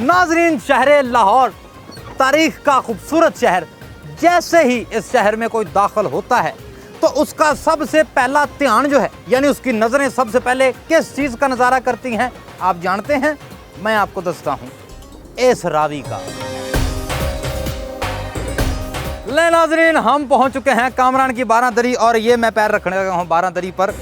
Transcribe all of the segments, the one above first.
नाजरीन, शहर लाहौर तारीख का खूबसूरत शहर। जैसे ही इस शहर में कोई दाखिल होता है तो उसका सबसे पहला ध्यान जो है, यानी उसकी नज़रें सबसे पहले किस चीज़ का नज़ारा करती हैं आप जानते हैं? मैं आपको दसता हूँ, इस रावी का। ले नाजरीन, हम पहुँच चुके हैं कामरान की बारादरी और ये मैं पैर रखने लगा हूँ बारादरी पर।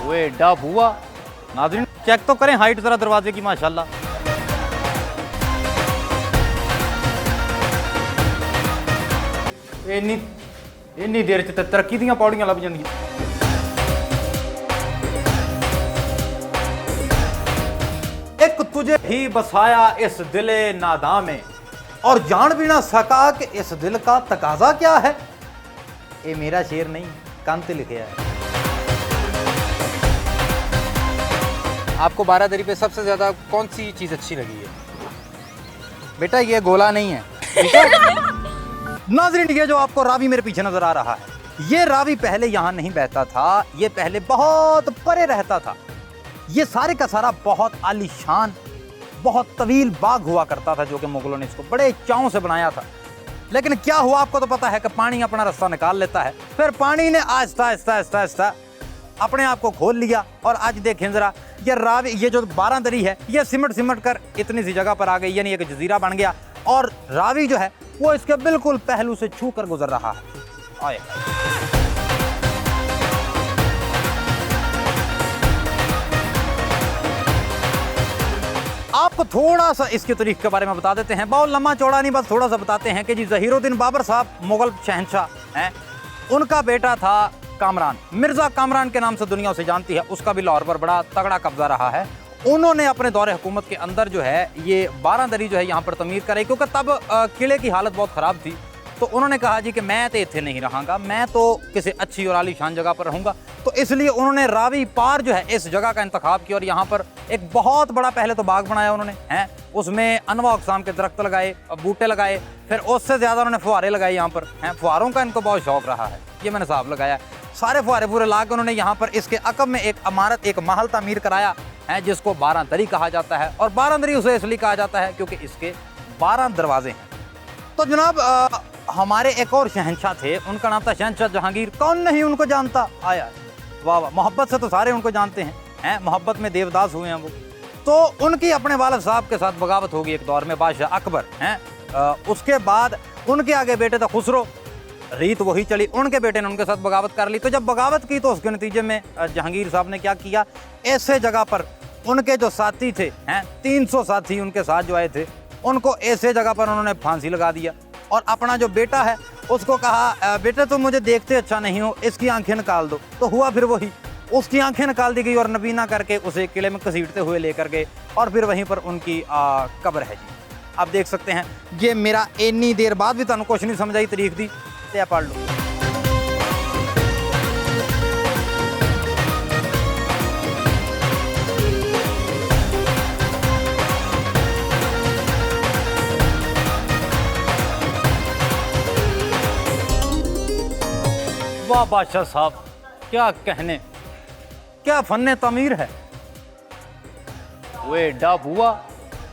वे डब हुआ नाजरीन, चेक तो करें हाइट जरा दरवाजे की, माशाल्लाह। इन्नी देर च तरक्की दी पौड़ियां लभ जांदियां। एक तुझे ही बसाया इस दिले नादा में और जान भी ना सका कि इस दिल का तकाजा क्या है। ये मेरा शेर नहीं, कांते लिखे है। आपको बारादरी पे सबसे ज़्यादा कौन सी चीज़ अच्छी लगी है? बेटा ये गोला नहीं है। नाज़रीन, ये जो आपको रावी मेरे पीछे नजर आ रहा है, ये रावी पहले यहाँ नहीं बहता था, ये पहले बहुत परे रहता था। ये सारे का सारा बहुत आलीशान, बहुत तवील बाग हुआ करता था, जो कि मुगलों ने इसको बड़े चाव से बनाया था। लेकिन क्या हुआ आपको तो पता है कि पानी अपना रास्ता निकाल लेता है। फिर पानी ने आहिस्ता आहिस्ता आहिस्ता आहिस्ता अपने आप को खोल लिया और आज देखें जरा, ये रावी, ये जो बारादरी है, ये सिमट सिमट कर इतनी सी जगह पर आ गई, यानी एक जजीरा बन गया और रावी जो है वो इसके बिल्कुल पहलू से छू कर गुजर रहा है। आए आपको थोड़ा सा इसके तारीख के बारे में बता देते हैं, बहुत लंबा चौड़ा नहीं, बस थोड़ा सा बताते हैं कि जी ज़हीरुद्दीन बाबर साहब मुगल शहंशाह हैं, उनका बेटा था कामरान। मिर्ज़ा कामरान के नाम से दुनिया उसे जानती है। उसका भी लाहौर पर बड़ा तगड़ा कब्जा रहा है। उन्होंने अपने दौरे हुकूमत के अंदर जो है ये बारादरी जो है यहाँ पर तमीर कराई, क्योंकि तब किले की हालत बहुत ख़राब थी। तो उन्होंने कहा जी कि मैं तो इत्थे नहीं रहूँगा, मैं तो किसी अच्छी और आलीशान जगह पर रहूँगा। तो इसलिए उन्होंने रावी पार जो है इस जगह का इंतखाब किया और यहाँ पर एक बहुत बड़ा पहले तो बाग बनाया उन्होंने, हैं, उसमें अनवा अक़साम के दरख्त लगाए, बूटे लगाए, फिर उससे ज़्यादा उन्होंने फुहारे लगाए यहाँ पर, हैं, फुहारों का इनको बहुत शौक़ रहा है। ये मैंने हिसाब लगाया, सारे फुहारे पूरे ला के उन्होंने यहाँ पर इसके अकब में एक इमारत, एक महल तामीर कराया है, जिसको बारादरी कहा जाता है। और बारादरी उसे इसलिए कहा जाता है क्योंकि इसके 12 दरवाजे हैं। तो जनाब हमारे एक और शहंशाह थे, उनका नाम था शहंशाह जहांगीर। कौन नहीं उनको जानता? आया वाह वाह, मोहब्बत से तो सारे उनको जानते हैं, मोहब्बत में देवदास हुए हैं वो। तो उनकी अपने वालिद साहब के साथ बगावत होगी एक दौर में, बादशाह अकबर हैं। उसके बाद उनके आगे बेटे था खुसरो, रीत वही चली, उनके बेटे ने उनके साथ बगावत कर ली। तो जब बगावत की तो उसके नतीजे में जहांगीर साहब ने क्या किया, ऐसे जगह पर उनके जो साथी थे, हैं, 300 साथी उनके साथ जो आए थे, उनको ऐसे जगह पर उन्होंने फांसी लगा दिया और अपना जो बेटा है उसको कहा, बेटे तुम मुझे देखते अच्छा नहीं हो, इसकी आंखें निकाल दो। तो हुआ फिर वही, उसकी आंखें निकाल दी गई और नबीना करके उसे किले में घसीटते हुए लेकर गए और फिर वहीं पर उनकी कब्र है जी। आप देख सकते हैं, ये मेरा इतनी देर बाद भी तुहानू कुछ नहीं समझ आई तारीख दी, ते पढ़ लो। वाह बादशाह साहब, क्या कहने, क्या फन्ने तमीर है। वे डब हुआ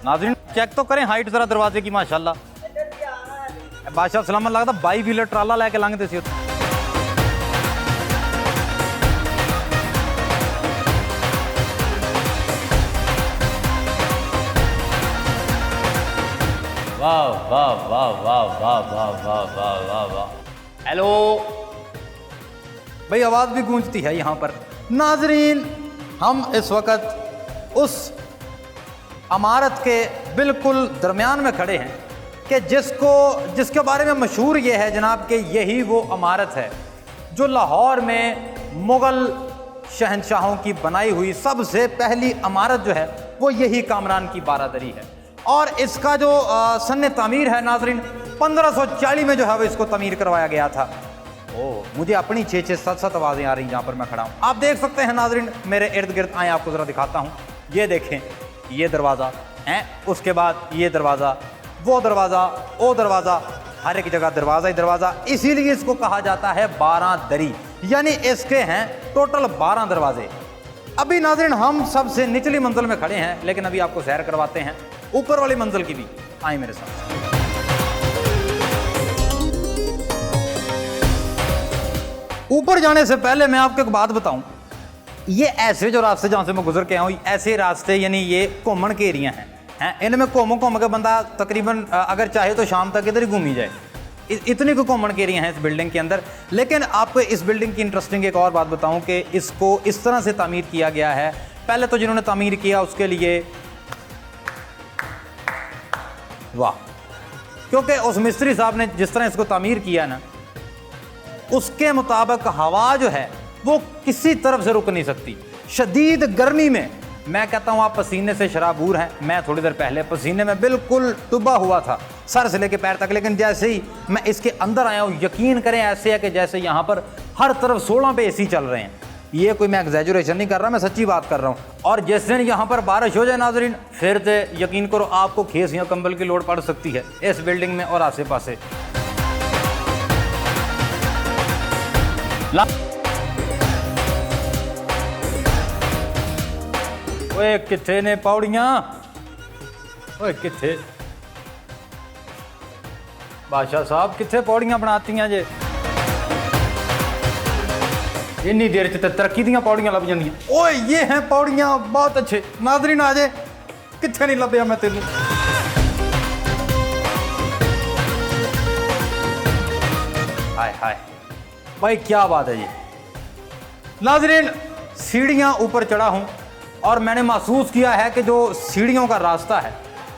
नाज़रीन, चेक तो करें हाइट जरा दरवाजे की, माशाल्लाह। बादशाह सलामत लगता 22 व्हीलर ट्राला लैके लंघते सी। वाह वाह वाह वाह वाह वाह वाह वाह वाह वाह। हेलो भाई, आवाज़ भी गूंजती है यहाँ पर। नाजरीन, हम इस वक्त उस इमारत के बिल्कुल दरमियान में खड़े हैं कि जिसके बारे में मशहूर ये है जनाब कि यही वो इमारत है जो लाहौर में मुग़ल शहंशाहों की बनाई हुई सबसे पहली इमारत जो है वो यही कामरान की बारादरी है। और इसका जो सन्ने तामीर है नाजरीन, 1540 में जो है वो इसको तमीर करवाया गया था। ओह, मुझे अपनी 6-6 7-7 आवाज़ें आ रही हैं जहाँ पर मैं खड़ा हूँ। आप देख सकते हैं नाजरीन, मेरे इर्द गिर्द आए, आपको ज़रा दिखाता हूँ। ये देखें, ये दरवाज़ा है, उसके बाद ये दरवाज़ा, वो दरवाज़ा, वो दरवाज़ा, हर एक जगह दरवाज़ा ही दरवाज़ा। इसीलिए इसको कहा जाता है 12 दरी, यानी इसके हैं टोटल 12 दरवाजे। अभी नाज़रीन हम सबसे निचली मंजिल में खड़े हैं, लेकिन अभी आपको सैर करवाते हैं ऊपर वाली मंजिल की भी। आए मेरे साथ। ऊपर जाने से पहले मैं आपको एक बात बताऊं, ये ऐसे जो रास्ते जहां से मैं गुजर के आया हूं, ऐसे रास्ते यानी ये घूमन के एरिया हैं, इनमें घूम के बंदा तकरीबन अगर चाहे तो शाम तक इधर ही घूम ही जाए। इतनी को घूमन के एरिया हैं इस बिल्डिंग के अंदर। लेकिन आपको इस बिल्डिंग की इंटरेस्टिंग एक और बात बताऊं कि इसको इस तरह से तामीर किया गया है। पहले तो जिन्होंने तामीर किया उसके लिए वाह, क्योंकि उस मिस्त्री साहब ने जिस तरह इसको तामीर किया ना, उसके मुताबिक हवा जो है वो किसी तरफ से रुक नहीं सकती। शदीद गर्मी में मैं कहता हूँ आप पसीने से शराबूर हैं। मैं थोड़ी देर पहले पसीने में बिल्कुल डूबा हुआ था सर से लेके पैर तक, लेकिन जैसे ही मैं इसके अंदर आया हूँ, यकीन करें ऐसे है कि जैसे यहाँ पर हर तरफ 16 पे एसी चल रहे हैं। ये कोई मैं एग्जैजुरेशन नहीं कर रहा, मैं सच्ची बात कर रहा हूँ। और जिस दिन यहाँ पर बारिश हो जाए नाजरीन, फिर तो यकीन करो आपको खेस या कंबल की लोड़ पड़ सकती है इस बिल्डिंग में और आसे पासे। ओए किथे ने पौड़ियां, ओए किथे बादशाह साहब किथे पौड़ियां बनाती हैं जे? इन्नी देर च तरक्की दियां पौड़ियां लभ जांदियां। ओए ये हैं पौड़ियां, बहुत अच्छे। नाज़रीन आ जाए, किथे नहीं लभ्या मैं तेनू। हाय हाय भाई क्या बात है जी। नाज़रीन सीढ़ियां ऊपर चढ़ा हूं और मैंने महसूस किया है कि जो सीढ़ियों का रास्ता है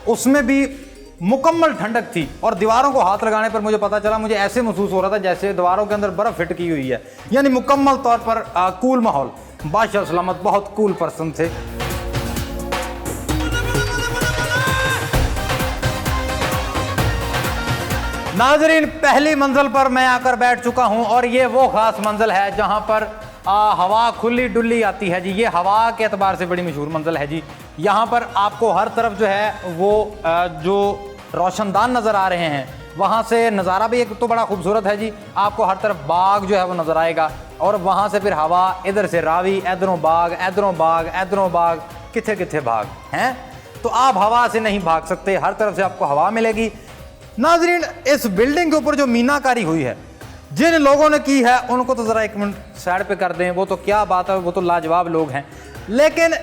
उसमें भी मुकम्मल ठंडक थी, और दीवारों को हाथ लगाने पर मुझे पता चला, मुझे ऐसे महसूस हो रहा था जैसे दीवारों के अंदर बर्फ़ फिट की हुई है, यानी मुकम्मल तौर पर कूल माहौल। बादशाह सलामत बहुत कूल पर्सन थे। नाजरीन पहली मंजिल पर मैं आकर बैठ चुका हूं और ये वो खास मंजिल है जहां पर हवा खुली डुल्ली आती है जी। ये हवा के एतबार से बड़ी मशहूर मंजिल है जी। यहाँ पर आपको हर तरफ जो है वो जो रोशनदान नज़र आ रहे हैं, वहाँ से नज़ारा भी एक तो बड़ा खूबसूरत है जी। आपको हर तरफ बाग जो है वो नज़र आएगा, और वहाँ से फिर हवा इधर से रावी, इधरों बाग, इधरों बाग, इधरों बाग, किथे किथे बाग हैं। तो आप हवा से नहीं भाग सकते, हर तरफ से आपको हवा मिलेगी। नाजरीन इस बिल्डिंग के ऊपर जो मीनाकारी हुई है, जिन लोगों ने की है उनको तो ज़रा एक मिनट साइड पे कर दें, वो तो क्या बात है, वो तो लाजवाब लोग हैं। लेकिन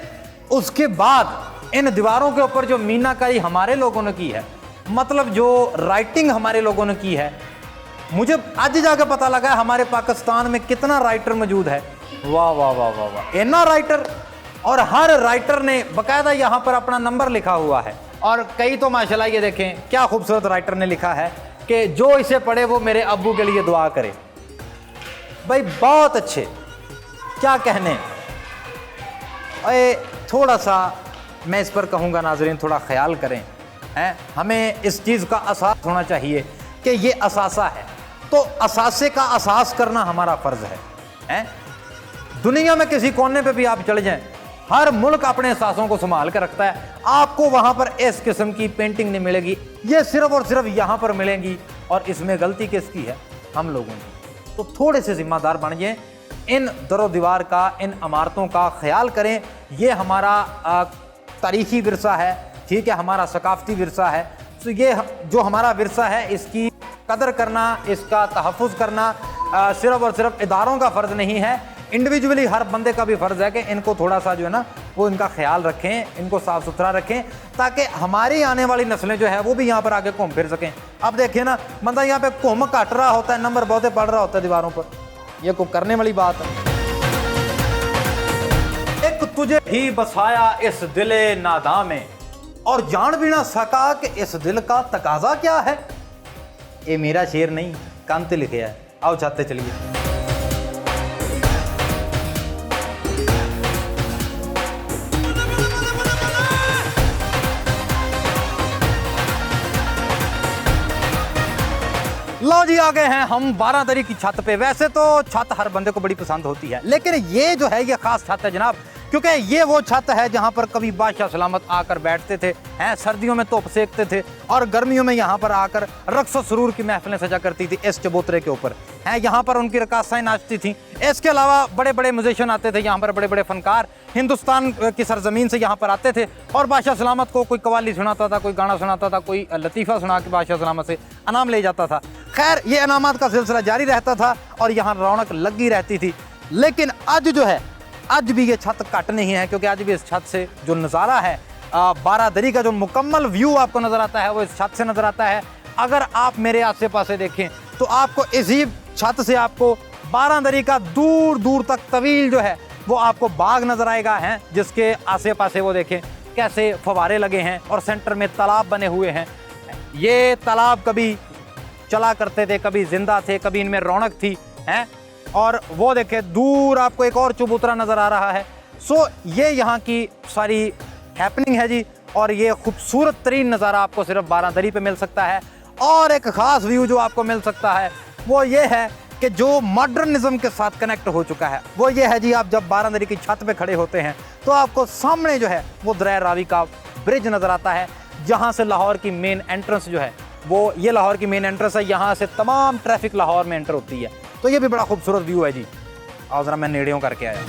उसके बाद इन दीवारों के ऊपर जो मीनाकारी हमारे लोगों ने की है, मतलब जो राइटिंग हमारे लोगों ने की है, मुझे आज जाकर पता लगा है हमारे पाकिस्तान में कितना राइटर मौजूद है। वाह वाह वाह वाह वाह, इतना राइटर, और हर राइटर ने बाकायदा यहाँ पर अपना नंबर लिखा हुआ है। और कई तो माशाल्लाह ये देखें क्या खूबसूरत राइटर ने लिखा है कि जो इसे पढ़े वो मेरे अब्बू के लिए दुआ करे। भाई बहुत अच्छे, क्या कहने। अरे थोड़ा सा मैं इस पर कहूँगा नाजरीन, थोड़ा ख्याल करें हैं। हमें इस चीज़ का एहसास होना चाहिए कि ये असासा है, तो असासे का एहसास करना हमारा फ़र्ज़ है। दुनिया में किसी कोने पे भी आप चले जाएं, हर मुल्क अपने एहसासों को संभाल कर रखता है। आपको वहाँ पर इस किस्म की पेंटिंग नहीं मिलेगी, ये सिर्फ और सिर्फ यहाँ पर मिलेंगी। और इसमें गलती किसकी है? हम लोगों की। तो थोड़े से जिम्मेदार बन जाएं, इन दरो दीवार का, इन इमारतों का ख्याल करें। ये हमारा तारीखी विरसा है, ठीक है, हमारा सकाफती विरसा है। तो ये जो हमारा विरसा है इसकी कदर करना, इसका तहफ़्फ़ुज़ करना सिर्फ और सिर्फ इदारों का फ़र्ज़ नहीं है, इंडिविजुअली हर बंदे का भी फ़र्ज़ है कि इनको थोड़ा सा जो है ना वो इनका ख्याल रखें, इनको साफ़ सुथरा रखें, ताकि हमारी आने वाली नस्लें जो है वो भी यहाँ पर आके घूम फिर सकें। अब देखिए ना, बंदा यहाँ पे घूम काट रहा होता है, नंबर बहुते पढ़ रहा होता है दीवारों पर, यह को करने वाली बात है। एक तुझे ही बसाया इस दिले नादा में, और जान भी ना सका कि इस दिल का तकाजा क्या है। ये मेरा शेर नहीं, कांते लिखे है। आओ चाहते चलिए। लो जी आ गए हैं हम 12 दरी की छत पे। वैसे तो छत हर बंदे को बड़ी पसंद होती है, लेकिन ये जो है ये खास छत है जनाब, क्योंकि ये वो छत है जहाँ पर कभी बादशाह सलामत आकर बैठते थे, हैं, सर्दियों में तोप सेकते थे, और गर्मियों में यहाँ पर आकर रक्स और सुरूर की महफिलें सजा करती थी इस चबूतरे के ऊपर, हैं, यहाँ पर उनकी रकासाएं नाचती थी। इसके अलावा बड़े बड़े म्यूजिशियन आते थे यहाँ पर, बड़े बड़े फनकार हिंदुस्तान की सरजमीन से यहाँ पर आते थे और बादशाह सलामत को कोई कवाली सुनाता था, कोई गाना सुनाता था, कोई लतीफ़ा सुना के बादशाह सलामत से इनाम ले जाता था। खैर ये इनामात का सिलसिला जारी रहता था और यहाँ रौनक लगी रहती थी। लेकिन आज जो है, आज भी ये छत कट नहीं है, क्योंकि आज भी इस छत से जो नज़ारा है, बारादरी का जो मुकम्मल व्यू आपको नज़र आता है वो इस छत से नज़र आता है। अगर आप मेरे आसे पासे देखें तो आपको इसी छत से आपको बारादरी का दूर दूर तक तवील जो है वो आपको बाग नज़र आएगा, हैं जिसके आसे पासे वो देखें कैसे फवारे लगे हैं और सेंटर में तालाब बने हुए हैं। ये तालाब कभी चला करते थे, कभी जिंदा थे, कभी इनमें रौनक थी, हैं। और वो देखें दूर आपको एक और चबूतरा नज़र आ रहा है। सो ये यहाँ की सारी हैपनिंग है जी, और ये खूबसूरत तरीन नज़ारा आपको सिर्फ बारादरी पे मिल सकता है। और एक ख़ास व्यू जो आपको मिल सकता है वो ये है कि जो मॉडर्निज्म के साथ कनेक्ट हो चुका है वो ये है जी, आप जब बारादरी की छत पे खड़े होते हैं तो आपको सामने जो है वो दरिया रावी का ब्रिज नज़र आता है, जहाँ से लाहौर की मेन एंट्रेंस जो है वो, ये लाहौर की मेन एंट्रेंस है, यहाँ से तमाम ट्रैफिक लाहौर में एंटर होती है। तो ये भी बड़ा खूबसूरत व्यू है जी। और ज़रा मैं नेड़ियों करके आया।